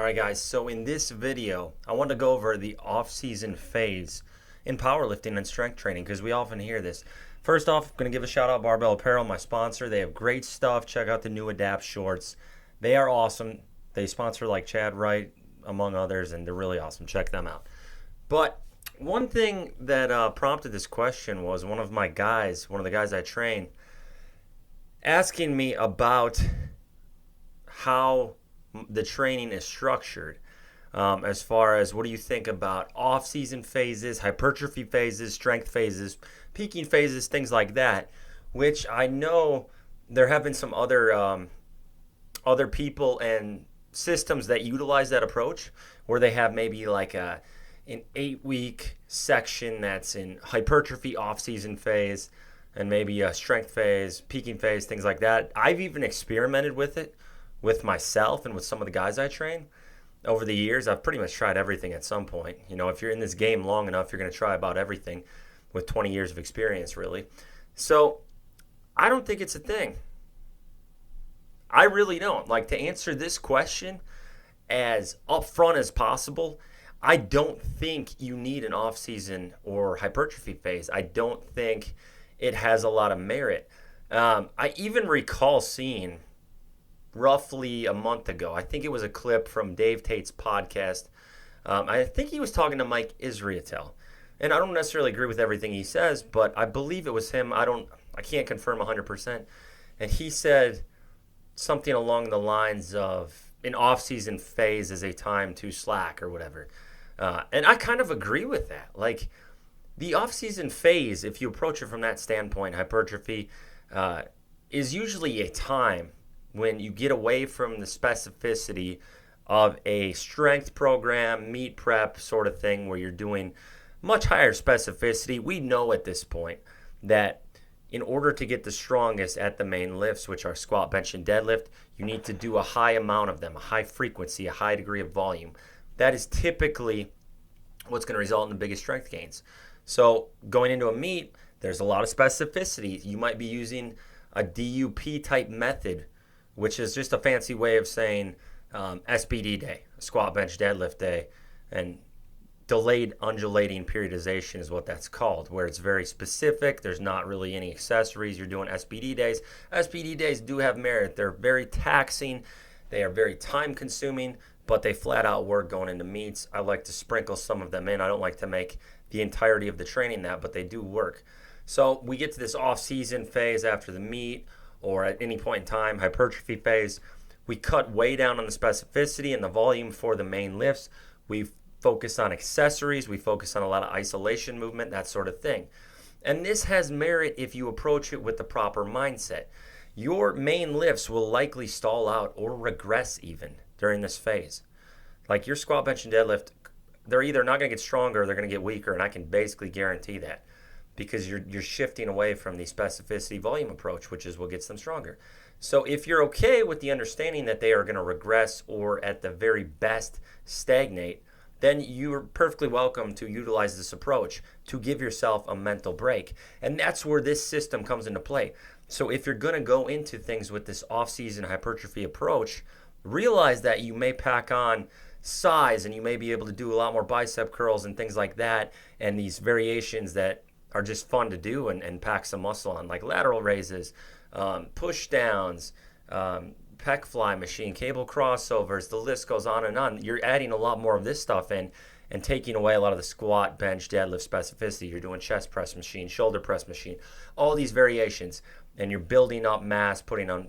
Alright guys, so in this video, I want to go over the off-season phase in powerlifting and strength training because we often hear this. First off, I'm going to give a shout out Barbell Apparel, my sponsor. They have great stuff. Check out the new Adapt shorts. They are awesome. They sponsor like Chad Wright, among others, and they're really awesome. Check them out. But one thing that prompted this question was one of the guys I train, asking me about how the training is structured, as far as what do you think about off-season phases, hypertrophy phases, strength phases, peaking phases, things like that, which I know there have been some other people and systems that utilize that approach where they have maybe like an 8-week section that's in hypertrophy off-season phase and maybe a strength phase, peaking phase, things like that. I've even experimented with it with myself and with some of the guys I train over the years. I've pretty much tried everything at some point. You know, if you're in this game long enough, you're going to try about everything with 20 years of experience, really. So I don't think it's a thing. I really don't. Like, to answer this question as upfront as possible, I don't think you need an off-season or hypertrophy phase. I don't think it has a lot of merit. I even recall seeing roughly a month ago, I think it was a clip from Dave Tate's podcast. I think he was talking to Mike Israetel, and I don't necessarily agree with everything he says, but I believe it was him. I can't confirm 100%. And he said something along the lines of an off-season phase is a time to slack or whatever. And I kind of agree with that. Like, the off-season phase, if you approach it from that standpoint, hypertrophy, is usually a time when you get away from the specificity of a strength program, meet prep sort of thing where you're doing much higher specificity. We know at this point that in order to get the strongest at the main lifts, which are squat, bench, and deadlift, you need to do a high amount of them, a high frequency, a high degree of volume. That is typically what's going to result in the biggest strength gains. So going into a meet, there's a lot of specificity. You might be using a DUP type method, which is just a fancy way of saying SBD day, squat, bench, deadlift day, and delayed undulating periodization is what that's called, where it's very specific. There's not really any accessories. You're doing SBD days. SBD days do have merit. They're very taxing. They are very time consuming, but they flat out work going into meets. I like to sprinkle some of them in. I don't like to make the entirety of the training that, but they do work. So we get to this off-season phase after the meet, or at any point in time, hypertrophy phase. We cut way down on the specificity and the volume for the main lifts. We focus on accessories. We focus on a lot of isolation movement, that sort of thing. And this has merit if you approach it with the proper mindset. Your main lifts will likely stall out or regress even during this phase. Like your squat, bench, and deadlift, they're either not going to get stronger or they're going to get weaker, and I can basically guarantee that, because you're shifting away from the specificity volume approach, which is what gets them stronger. So if you're okay with the understanding that they are going to regress or at the very best stagnate, then you're perfectly welcome to utilize this approach to give yourself a mental break. And that's where this system comes into play. So if you're going to go into things with this off-season hypertrophy approach, realize that you may pack on size and you may be able to do a lot more bicep curls and things like that, and these variations that are just fun to do and pack some muscle on, like lateral raises, push downs, pec fly machine, cable crossovers. The list goes on and on. You're adding a lot more of this stuff in and taking away a lot of the squat, bench, deadlift specificity. You're doing chest press machine, shoulder press machine, all these variations, and you're building up mass, putting on,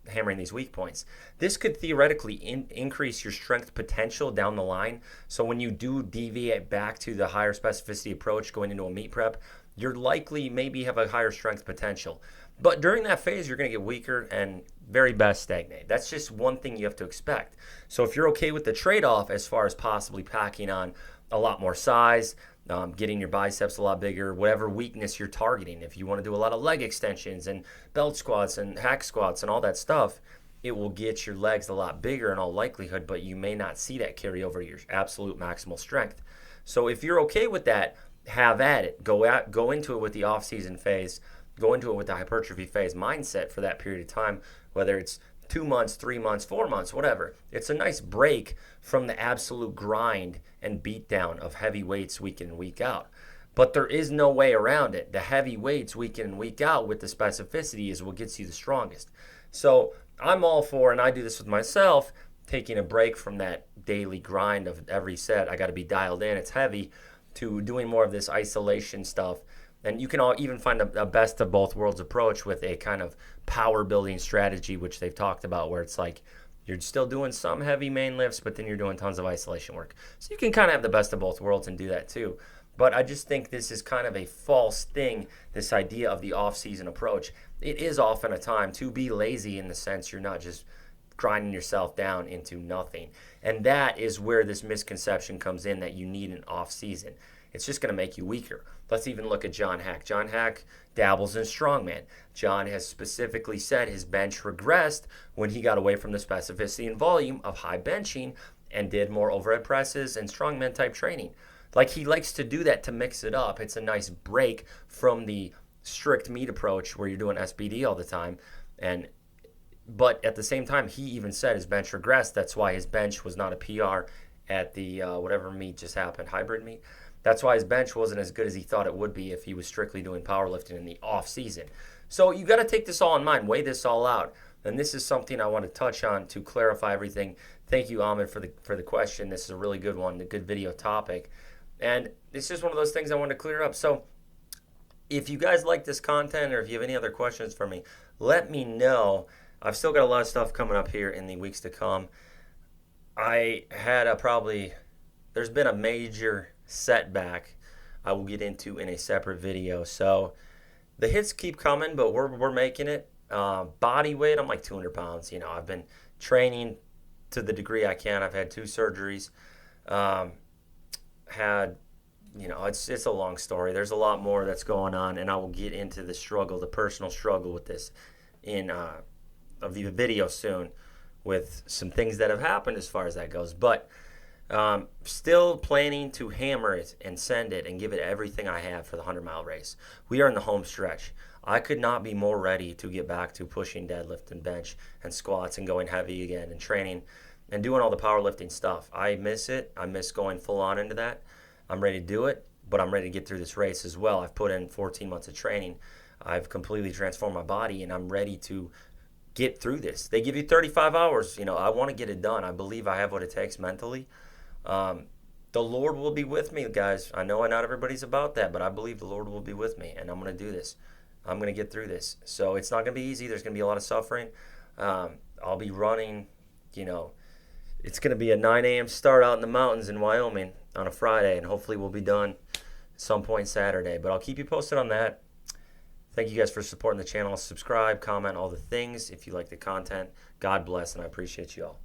hammering these weak points. This could theoretically increase your strength potential down the line. So when you do deviate back to the higher specificity approach going into a meet prep, you're likely maybe have a higher strength potential. But during that phase, you're going to get weaker and very best stagnate. That's just one thing you have to expect. So if you're okay with the trade-off as far as possibly packing on a lot more size, getting your biceps a lot bigger, whatever weakness you're targeting, if you want to do a lot of leg extensions and belt squats and hack squats and all that stuff, it will get your legs a lot bigger in all likelihood, but you may not see that carry over to your absolute maximal strength. So if you're okay with that, have at it. Go into it with the off-season phase. Go into it with the hypertrophy phase mindset for that period of time, whether it's 2 months, 3 months, 4 months, whatever. It's a nice break from the absolute grind and beatdown of heavy weights week in and week out. But there is no way around it. The heavy weights week in and week out with the specificity is what gets you the strongest. So I'm all for, and I do this with myself, taking a break from that daily grind of every set. I got to be dialed in. It's heavy, to doing more of this isolation stuff. And you can all even find a best of both worlds approach with a kind of power building strategy, which they've talked about, where it's like you're still doing some heavy main lifts, but then you're doing tons of isolation work. So you can kind of have the best of both worlds and do that too. But I just think this is kind of a false thing, this idea of the off-season approach. It is often a time to be lazy in the sense you're not just grinding yourself down into nothing. And that is where this misconception comes in, that you need an off-season. It's just going to make you weaker. Let's even look at John Hack. John Hack dabbles in strongman. John has specifically said his bench regressed when he got away from the specificity and volume of high benching and did more overhead presses and strongman type training. Like, he likes to do that to mix it up. It's a nice break from the strict meat approach where you're doing SBD all the time. But at the same time, he even said his bench regressed. That's why his bench was not a PR at the whatever meet just happened, hybrid meet. That's why his bench wasn't as good as he thought it would be if he was strictly doing powerlifting in the off season. So you got to take this all in mind, weigh this all out. And this is something I want to touch on to clarify everything. Thank you, Ahmed, for the question. This is a really good one, a good video topic. And it's just one of those things I want to clear up. So if you guys like this content, or if you have any other questions for me, let me know. I've still got a lot of stuff coming up here in the weeks to come. I had there's been a major setback I will get into in a separate video. So the hits keep coming, but we're making it. Body weight, I'm like 200 pounds. I've been training to the degree I can. I've had 2 surgeries. It's a long story. There's a lot more that's going on, and I will get into the personal struggle with this in of the video soon, with some things that have happened as far as that goes. But still planning to hammer it and send it and give it everything I have for the 100-mile race. We are in the home stretch. I could not be more ready to get back to pushing deadlift and bench and squats and going heavy again and training and doing all the powerlifting stuff. I miss it. I miss going full on into that. I'm ready to do it, but I'm ready to get through this race as well. I've put in 14 months of training. I've completely transformed my body, and I'm ready to get through this. They give you 35 hours. I want to get it done. I believe I have what it takes mentally. The Lord will be with me, guys. I know not everybody's about that, but I believe the Lord will be with me, and I'm going to do this. I'm going to get through this. So it's not going to be easy. There's going to be a lot of suffering. I'll be running, it's going to be a 9 a.m. start out in the mountains in Wyoming on a Friday, and hopefully we'll be done at some point Saturday. But I'll keep you posted on that. Thank you guys for supporting the channel. Subscribe, comment, all the things if you like the content. God bless, and I appreciate you all.